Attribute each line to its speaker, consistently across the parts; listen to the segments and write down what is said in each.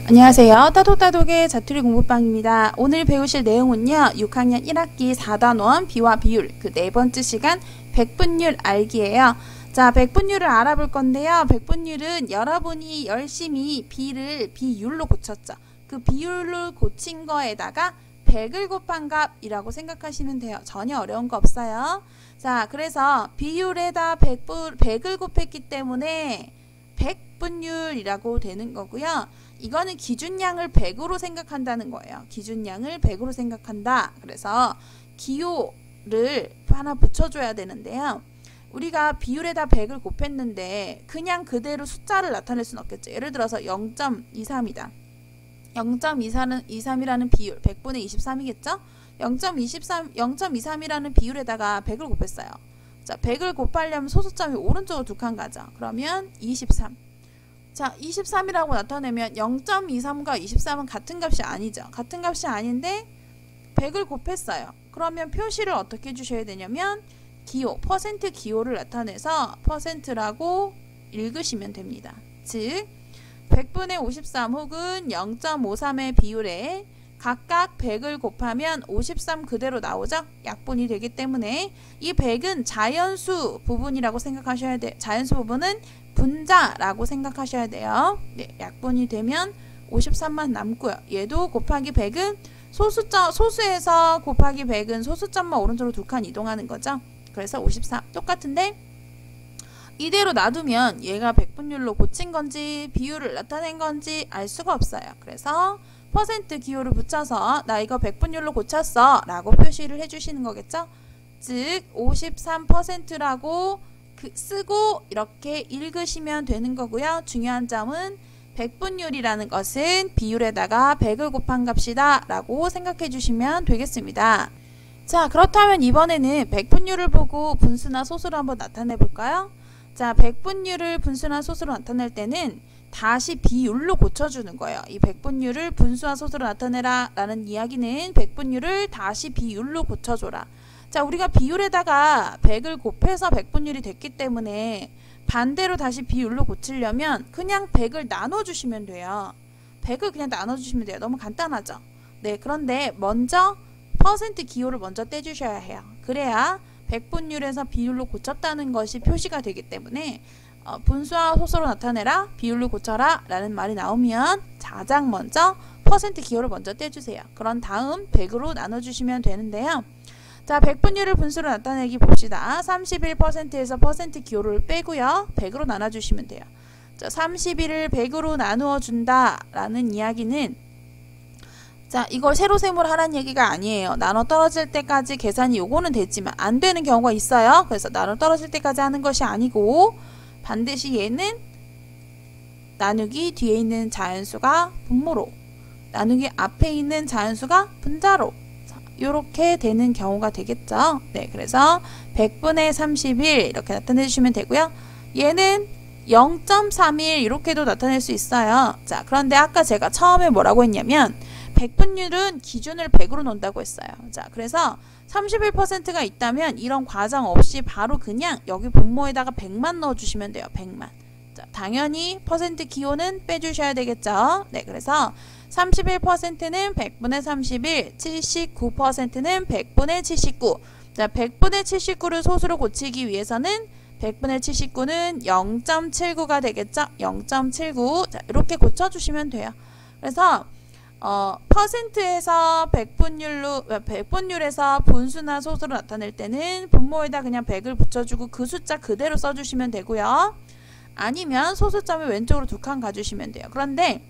Speaker 1: 안녕하세요. 따독따독의 자투리 공부방입니다. 오늘 배우실 내용은요. 6학년 1학기 4단원 비와 비율 그 네 번째 시간 백분율 알기예요. 자, 백분율을 알아볼 건데요. 백분율은 여러분이 열심히 비를 비율로 고쳤죠. 그 비율로 고친 거에다가 100을 곱한 값이라고 생각하시면 돼요. 전혀 어려운 거 없어요. 자, 그래서 비율에다 100을 곱했기 때문에 백분율이라고 되는 거고요. 이거는 기준량을 100으로 생각한다는 거예요. 기준량을 100으로 생각한다. 그래서 기호를 하나 붙여줘야 되는데요. 우리가 비율에다 100을 곱했는데 그냥 그대로 숫자를 나타낼 수는 없겠죠. 예를 들어서 0.23이다. 0.23이라는 비율 100분의 23이겠죠? 0.23이라는 비율에다가 100을 곱했어요. 자, 100을 곱하려면 소수점이 오른쪽으로 두 칸 가죠. 그러면 23. 자, 23이라고 나타내면 0.23과 23은 같은 값이 아니죠. 같은 값이 아닌데 100을 곱했어요. 그러면 표시를 어떻게 해주셔야 되냐면 기호, 퍼센트 기호를 나타내서 퍼센트라고 읽으시면 됩니다. 즉 100분의 53 혹은 0.53의 비율에 각각 100을 곱하면 53 그대로 나오죠. 약분이 되기 때문에 이 100은 자연수 부분이라고 생각하셔야 돼요. 자연수 부분은 분자라고 생각하셔야 돼요. 네, 약분이 되면 53만 남고요. 얘도 곱하기 100은 소수에서 곱하기 100은 소수점만 오른쪽으로 두 칸 이동하는 거죠. 그래서 54 똑같은데 이대로 놔두면 얘가 백분율로 고친 건지 비율을 나타낸 건지 알 수가 없어요. 그래서 퍼센트 기호를 붙여서 나 이거 백분율로 고쳤어 라고 표시를 해주시는 거겠죠. 즉 53%라고 쓰고 이렇게 읽으시면 되는 거고요. 중요한 점은 백분율이라는 것은 비율에다가 100을 곱한 값이다 라고 생각해 주시면 되겠습니다. 자, 그렇다면 이번에는 백분율을 보고 분수나 소수로 한번 나타내 볼까요? 자, 백분율을 분수나 소수로 나타낼 때는 다시 비율로 고쳐주는 거예요. 이 백분율을 분수와 소수로 나타내라 라는 이야기는 백분율을 다시 비율로 고쳐줘라. 자, 우리가 비율에다가 100을 곱해서 백분율이 됐기 때문에 반대로 다시 비율로 고치려면 그냥 100을 나눠주시면 돼요. 100을 그냥 나눠주시면 돼요. 너무 간단하죠? 네, 그런데 먼저 퍼센트 기호를 먼저 떼주셔야 해요. 그래야 백분율에서 비율로 고쳤다는 것이 표시가 되기 때문에 분수와 소수로 나타내라, 비율로 고쳐라 라는 말이 나오면 가장 먼저 퍼센트 기호를 먼저 떼주세요. 그런 다음 100으로 나눠주시면 되는데요. 자, 백분율을 분수로 나타내기 봅시다. 31%에서 퍼센트 기호를 빼고요. 100으로 나눠주시면 돼요. 자, 31을 100으로 나누어 준다 라는 이야기는 자, 이걸 세로세모를 하라는 얘기가 아니에요. 나눠 떨어질 때까지 계산이 요거는 됐지만 안 되는 경우가 있어요. 그래서 나눠 떨어질 때까지 하는 것이 아니고 반드시 얘는 나누기 뒤에 있는 자연수가 분모로, 나누기 앞에 있는 자연수가 분자로 이렇게 되는 경우가 되겠죠. 네, 그래서 100분의 31 이렇게 나타내 주시면 되고요. 얘는 0.31 이렇게도 나타낼 수 있어요. 자, 그런데 아까 제가 처음에 뭐라고 했냐면 백분율은 기준을 100으로 놓는다고 했어요. 자, 그래서 31%가 있다면 이런 과정 없이 바로 그냥 여기 분모에다가 100만 넣어주시면 돼요. 100만. 자, 당연히 퍼센트 기호는 빼주셔야 되겠죠. 네, 그래서 31%는 100분의 31, 79%는 100분의 79. 자, 100분의 79를 소수로 고치기 위해서는 100분의 79는 0.79가 되겠죠. 0.79. 자, 이렇게 고쳐주시면 돼요. 그래서 퍼센트에서 백분율에서 분수나 소수로 나타낼 때는 분모에다 그냥 100을 붙여주고 그 숫자 그대로 써주시면 되고요. 아니면 소수점을 왼쪽으로 두 칸 가주시면 돼요. 그런데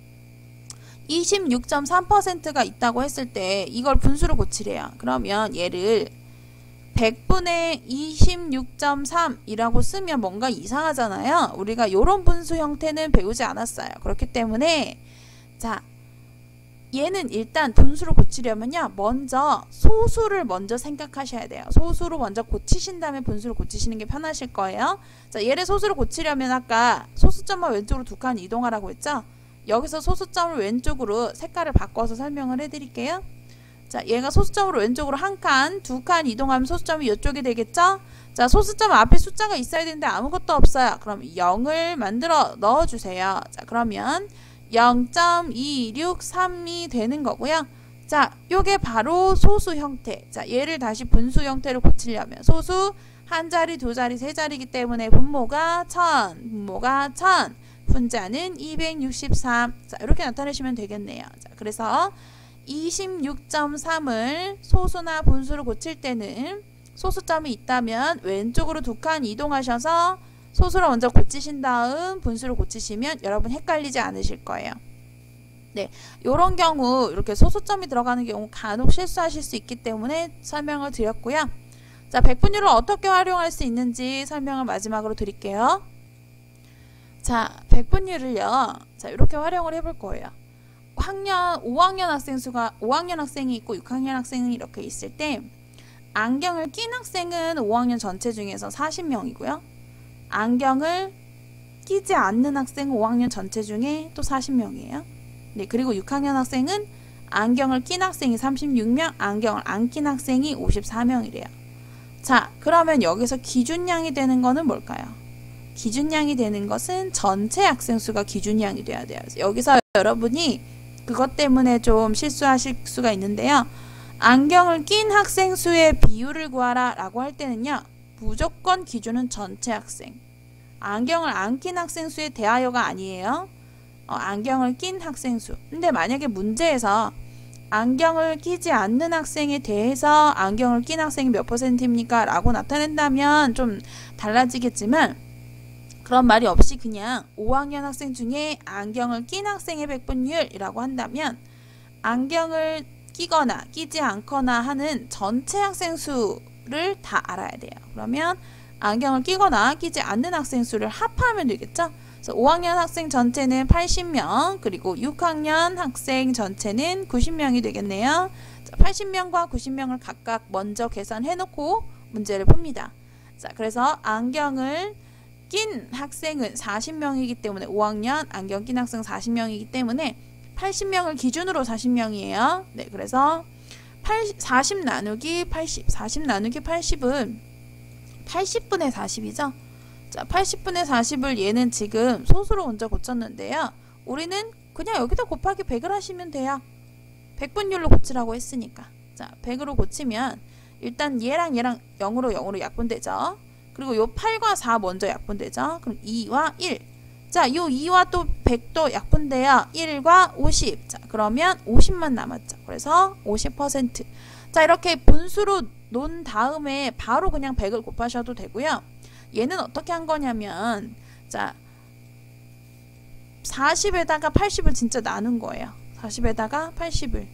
Speaker 1: 26.3%가 있다고 했을 때 이걸 분수로 고치래요. 그러면 얘를 100분의 26.3이라고 쓰면 뭔가 이상하잖아요. 우리가 이런 분수 형태는 배우지 않았어요. 그렇기 때문에 자, 얘는 일단 분수로 고치려면요. 먼저 소수를 먼저 생각하셔야 돼요. 소수로 먼저 고치신 다음에 분수로 고치시는 게 편하실 거예요. 자, 얘를 소수로 고치려면 아까 소수점만 왼쪽으로 두 칸 이동하라고 했죠. 여기서 소수점을 왼쪽으로 색깔을 바꿔서 설명을 해드릴게요. 자, 얘가 소수점으로 왼쪽으로 한 칸, 두 칸 이동하면 소수점이 이쪽이 되겠죠? 자, 소수점 앞에 숫자가 있어야 되는데 아무것도 없어요. 그럼 0을 만들어 넣어주세요. 자, 그러면 0.263이 되는 거고요. 자, 요게 바로 소수 형태. 자, 얘를 다시 분수 형태로 고치려면 소수 한 자리, 두 자리, 세 자리이기 때문에 분모가 1000, 분모가 1000, 분자는 263. 자, 이렇게 나타내시면 되겠네요. 자, 그래서 26.3을 소수나 분수로 고칠 때는 소수점이 있다면 왼쪽으로 두 칸 이동하셔서 소수로 먼저 고치신 다음 분수로 고치시면 여러분 헷갈리지 않으실 거예요. 네, 요런 경우 이렇게 소수점이 들어가는 경우 간혹 실수하실 수 있기 때문에 설명을 드렸고요. 자, 백분율을 어떻게 활용할 수 있는지 설명을 마지막으로 드릴게요. 자, 백분율을요. 자, 이렇게 활용을 해볼 거예요. 5학년 학생이 있고 6학년 학생이 이렇게 있을 때 안경을 낀 학생은 5학년 전체 중에서 40명이고요. 안경을 끼지 않는 학생은 5학년 전체 중에 또 40명이에요. 네, 그리고 6학년 학생은 안경을 낀 학생이 36명, 안경을 안 낀 학생이 54명이래요. 자, 그러면 여기서 기준량이 되는 거는 뭘까요? 기준량이 되는 것은 전체 학생 수가 기준량이 돼야 돼요. 여기서 여러분이 그것 때문에 좀 실수하실 수가 있는데요. 안경을 낀 학생 수의 비율을 구하라 라고 할 때는요. 무조건 기준은 전체 학생. 안경을 안 낀 학생 수에 대하여가 아니에요. 안경을 낀 학생 수. 근데 만약에 문제에서 안경을 끼지 않는 학생에 대해서 안경을 낀 학생이 몇 %입니까? 라고 나타낸다면 좀 달라지겠지만 그런 말이 없이 그냥 5학년 학생 중에 안경을 낀 학생의 백분율이라고 한다면 안경을 끼거나 끼지 않거나 하는 전체 학생 수를 다 알아야 돼요. 그러면 안경을 끼거나 끼지 않는 학생 수를 합하면 되겠죠? 그래서 5학년 학생 전체는 80명, 그리고 6학년 학생 전체는 90명이 되겠네요. 자, 80명과 90명을 각각 먼저 계산해놓고 문제를 풉니다. 자, 그래서 안경을 낀 학생은 40명이기 때문에 5학년 안경 낀 학생 40명이기 때문에 80명을 기준으로 40명이에요. 네, 그래서 40 나누기 80, 40 나누기 80은 80분의 40이죠. 자, 80분의 40을 얘는 지금 소수로 먼저 고쳤는데요. 우리는 그냥 여기다 곱하기 100을 하시면 돼요. 백분율로 고치라고 했으니까. 자, 100으로 고치면 일단 얘랑 0으로 약분되죠. 그리고 요 8과 4 먼저 약분되죠. 그럼 2와 1. 자, 요 2와 또 100도 약분돼요. 1과 50. 자, 그러면 50만 남았죠. 그래서 50%. 자, 이렇게 분수로 놓은 다음에 바로 그냥 100을 곱하셔도 되고요. 얘는 어떻게 한 거냐면, 자, 40에다가 80을 진짜 나눈 거예요. 40에다가 80을.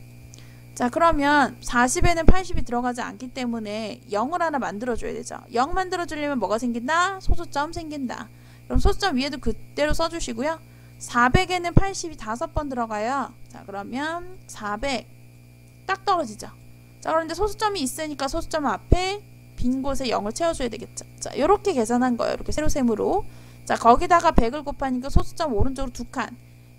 Speaker 1: 자, 그러면 40에는 80이 들어가지 않기 때문에 0을 하나 만들어줘야 되죠. 0 만들어주려면 뭐가 생긴다? 소수점 생긴다. 그럼 소수점 위에도 그대로 써주시고요. 400에는 80이 5번 들어가요. 자, 그러면 400 딱 떨어지죠. 자, 그런데 소수점이 있으니까 소수점 앞에 빈 곳에 0을 채워줘야 되겠죠. 자, 이렇게 계산한 거예요. 이렇게 세로셈으로. 자, 거기다가 100을 곱하니까 소수점 오른쪽으로 2칸.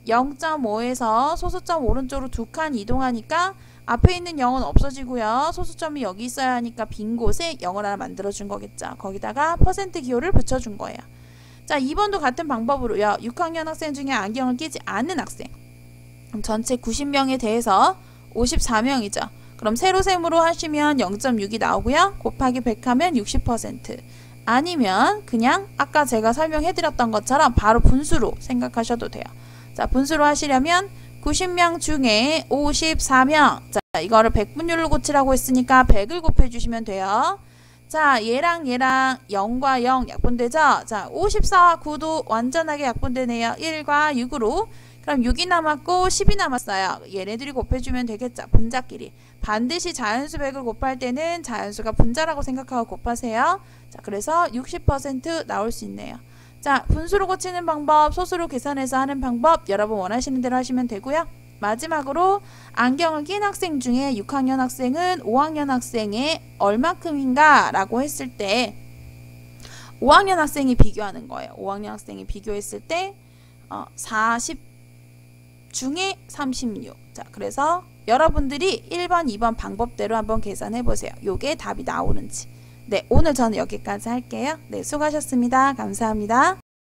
Speaker 1: 0.5에서 소수점 오른쪽으로 2칸 이동하니까 앞에 있는 0은 없어지고요. 소수점이 여기 있어야 하니까 빈 곳에 0을 하나 만들어준 거겠죠. 거기다가 퍼센트 기호를 붙여준 거예요. 자, 2번도 같은 방법으로요. 6학년 학생 중에 안경을 끼지 않는 학생. 그럼 전체 90명에 대해서 54명이죠. 그럼 세로셈으로 하시면 0.6이 나오고요. 곱하기 100 하면 60%. 아니면 그냥 아까 제가 설명해드렸던 것처럼 바로 분수로 생각하셔도 돼요. 자, 분수로 하시려면 90명 중에 54명. 자, 이거를 백분율로 고치라고 했으니까 100을 곱해주시면 돼요. 자, 얘랑 0과 0 약분되죠? 자, 54와 9도 완전하게 약분되네요. 1과 6으로. 그럼 6이 남았고 10이 남았어요. 얘네들이 곱해주면 되겠죠. 분자끼리. 반드시 자연수 100을 곱할 때는 자연수가 분자라고 생각하고 곱하세요. 자, 그래서 60% 나올 수 있네요. 자, 분수로 고치는 방법, 소수로 계산해서 하는 방법 여러분 원하시는 대로 하시면 되고요. 마지막으로 안경을 낀 학생 중에 6학년 학생은 5학년 학생의 얼마큼인가 라고 했을 때 5학년 학생이 비교하는 거예요. 5학년 학생이 비교했을 때 40 중에 36. 자, 그래서 여러분들이 1번, 2번 방법대로 한번 계산해 보세요. 요게 답이 나오는지. 네, 오늘 저는 여기까지 할게요. 네, 수고하셨습니다. 감사합니다.